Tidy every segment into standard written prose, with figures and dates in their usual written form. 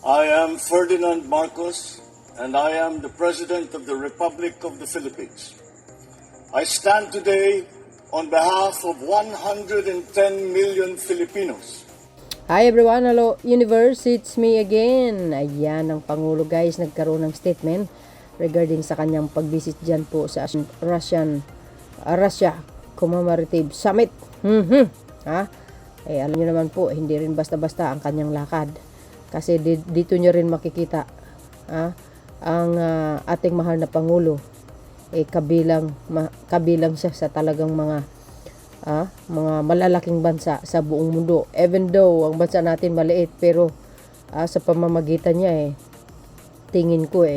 I am Ferdinand Marcos, and I am the President of the Republic of the Philippines. I stand today on behalf of 110 million Filipinos. Hi everyone, hello universe, it's me again. Ayan ang Pangulo guys, nagkaroon ng statement regarding sa kanyang pag-visit dyan po sa Russia Commemorative Summit. Alam nyo naman po, hindi rin basta-basta ang kanyang lakad. Kasi dito nyo rin makikita ang ating mahal na Pangulo. Kabilang siya sa talagang mga malalaking bansa sa buong mundo. Even though ang bansa natin maliit, pero sa pamamagitan niya tingin ko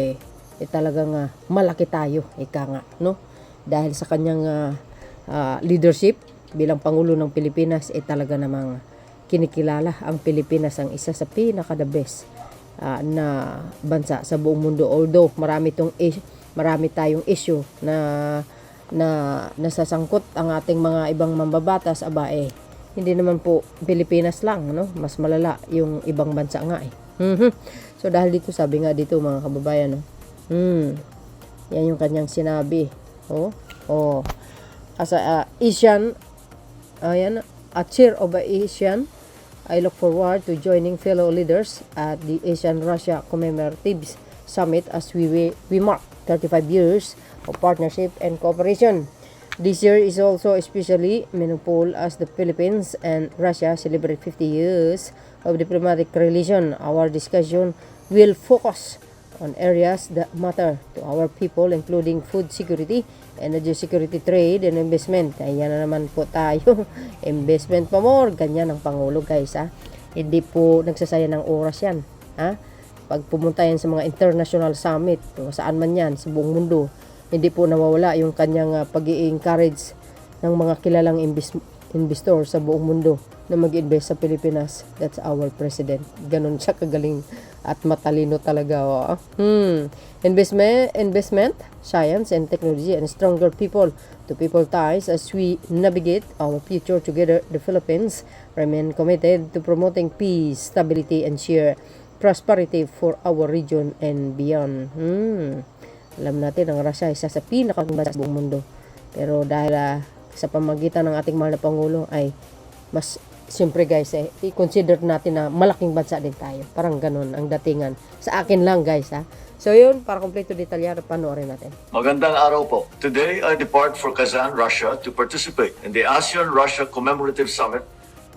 talagang malaki tayo, ika nga, no? Dahil sa kanyang leadership bilang Pangulo ng Pilipinas, talaga namang kinikilala ang Pilipinas ang isa sa pinaka-the best na bansa sa buong mundo. Although marami tayong issue na nasasangkot ang ating mga ibang mambabatas, hindi naman po Pilipinas lang, no? Mas malala yung ibang bansa nga So dahil dito, sabi nga dito mga kababayan, no? Yan yung kanyang sinabi. As a Asian, a chair of Asian, I look forward to joining fellow leaders at the Asian-Russia Commemorative Summit as we mark 35 years of partnership and cooperation. This year is also especially meaningful as the Philippines and Russia celebrate 50 years of diplomatic relation. Our discussion will focus on areas that matter to our people, including food security, energy security, trade, and investment. Ayan na naman po tayo. Investment pa more. Ganyan ang Pangulo guys. Hindi po nagsasayang ng oras yan. Pag pumunta yan sa mga international summit, saan man yan, sa buong mundo, hindi po nawawala yung kanyang pag-i-encourage ng mga kilalang investor sa buong mundo na mag-invest sa Pilipinas. That's our president. Ganon siya kagaling at matalino talaga. Investment, science and technology, and stronger people-to-people ties as we navigate our future together. The Philippines remain committed to promoting peace, stability, and share prosperity for our region and beyond. Alam natin, ang Russia isa sa pinakabansa sa buong mundo. Pero dahil sa pamagitan ng ating mahal na Pangulo ay mas siyempre guys, i-consider natin na malaking bansa din tayo. Parang ganun ang datingan. Sa akin lang guys So yun, para kompleto detalyado, panoorin natin. Magandang araw po. Today, I depart for Kazan, Russia to participate in the ASEAN-Russia Commemorative Summit,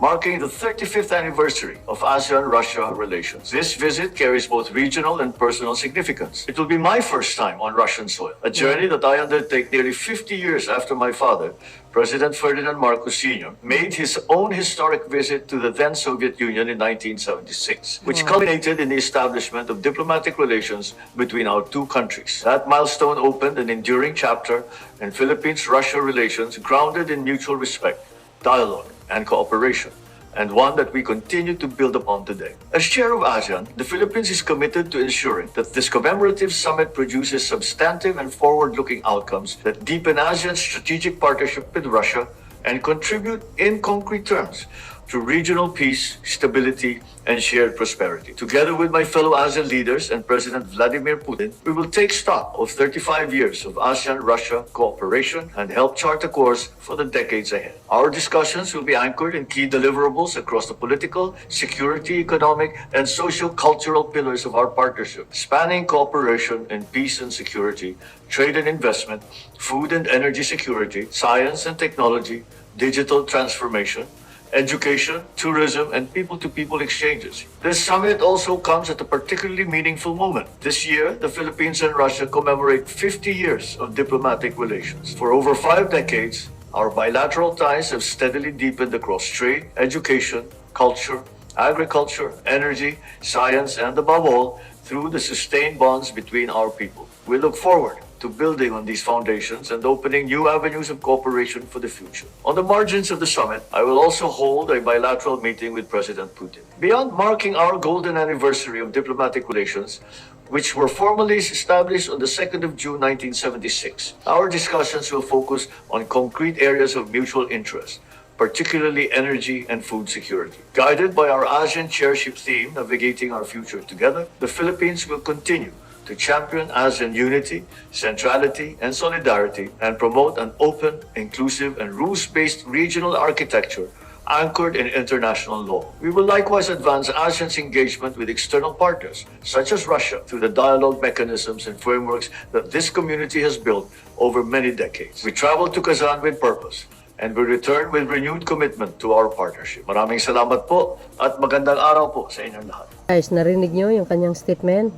marking the 35th anniversary of ASEAN-Russia relations. This visit carries both regional and personal significance. It will be my first time on Russian soil, a journey that I undertake nearly 50 years after my father, President Ferdinand Marcos Sr., made his own historic visit to the then Soviet Union in 1976, which culminated in the establishment of diplomatic relations between our two countries. That milestone opened an enduring chapter in Philippines-Russia relations grounded in mutual respect, dialogue, and cooperation, and one that we continue to build upon today. As chair of ASEAN, the Philippines is committed to ensuring that this commemorative summit produces substantive and forward-looking outcomes that deepen ASEAN's strategic partnership with Russia and contribute in concrete terms to regional peace, stability, and shared prosperity. Together with my fellow ASEAN leaders and President Vladimir Putin, we will take stock of 35 years of ASEAN-Russia cooperation and help chart a course for the decades ahead. Our discussions will be anchored in key deliverables across the political, security, economic, and socio-cultural pillars of our partnership, spanning cooperation in peace and security, trade and investment, food and energy security, science and technology, digital transformation, education, tourism, and people-to-people exchanges. This summit also comes at a particularly meaningful moment. This year, the Philippines and Russia commemorate 50 years of diplomatic relations. For over 5 decades, our bilateral ties have steadily deepened across trade, education, culture, agriculture, energy, science, and above all, through the sustained bonds between our people. We look forward to building on these foundations and opening new avenues of cooperation for the future. On the margins of the summit, I will also hold a bilateral meeting with President Putin. Beyond marking our golden anniversary of diplomatic relations, which were formally established on the 2nd of June 1976, our discussions will focus on concrete areas of mutual interest, particularly energy and food security. Guided by our ASEAN chairship theme, Navigating Our Future Together, the Philippines will continue to champion ASEAN unity, centrality, and solidarity, and promote an open, inclusive, and rules-based regional architecture anchored in international law. We will likewise advance ASEAN's engagement with external partners, such as Russia, through the dialogue mechanisms and frameworks that this community has built over many decades. We travel to Kazan with purpose, and we return with renewed commitment to our partnership. Maraming salamat po at magandang araw po sa inyong lahat. Guys, narinig nyo yung kanyang statement?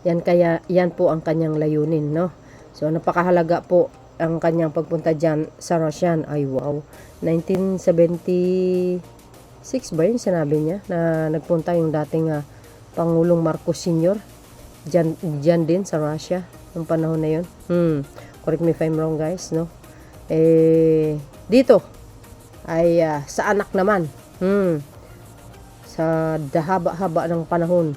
Yan po ang kanyang layunin, no? So, napakahalaga po ang kanyang pagpunta dyan sa Russia. Ay, wow. 1976 ba yun sinabi niya na nagpunta yung dating Pangulong Marcos Sr. Dyan din sa Russia nung panahon na yun. Correct me if I'm wrong, guys, no? Dito ay sa anak naman. Sa haba-haba ng panahon,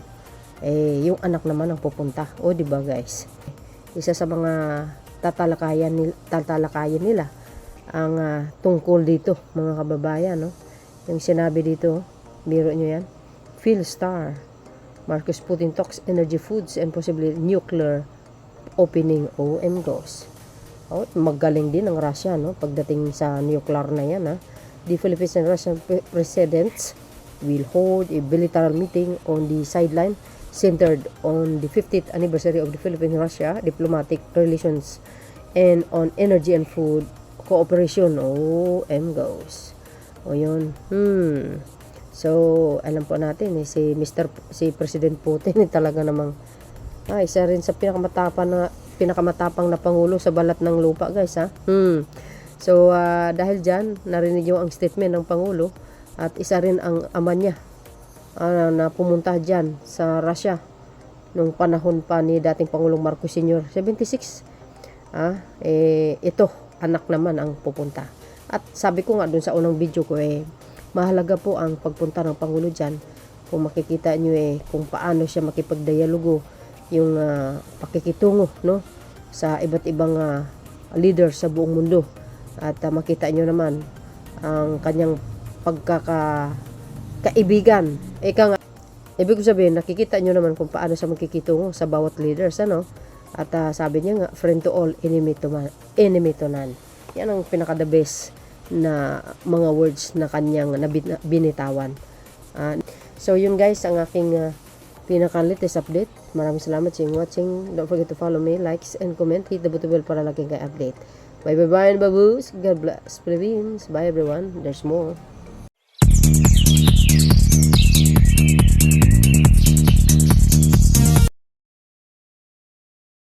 yung anak naman ang pupunta. O, di ba, guys? Isa sa mga tatalakayan nila ang tungkol dito, mga kababayan, no? Yung sinabi dito, biro nyo yan, Philstar, Marcos Putin talks energy, foods, and possibly nuclear opening. OM goes. Magaling din ang Russia, no? Pagdating sa nuclear na yan, ha? The Philippines and Russian presidents will hold a bilateral meeting on the sideline centered on the 50th anniversary of the Philippine-Russia diplomatic relations and on energy and food cooperation. OM goes. O yun. So, alam po natin, si President Putin, talaga namang, isa rin sa pinakamatapang na pangulo sa balat ng lupa, guys, ha? So, dahil dyan, narinig nyo ang statement ng Pangulo, at isa rin ang ama niya, na pumunta dyan sa Russia, nung panahon pa ni dating Pangulong Marcos Sr. 76. Ito, anak naman ang pupunta. At sabi ko nga dun sa unang video ko, mahalaga po ang pagpunta ng Pangulo dyan. Kung makikita nyo kung paano siya makipagdialogo, yung pakikitungo, no, sa iba't ibang leaders sa buong mundo. At makita nyo naman ang kanyang pagkakaibigan. Ibig ko sabihin, nakikita nyo naman kung paano siya magkikitungo sa bawat leaders, ano? At sabi niya nga, friend to all, enemy to none. Yan ang pinaka-the best na mga words na kanyang binitawan. So yun, guys, ang aking pinaka-latest update. Maraming salamat sa inyong watching. Don't forget to follow me, likes, and comment. Hit the button bell para lagi kayo update. Bye bye and baboos. God bless Philippines. Bye everyone. There's more.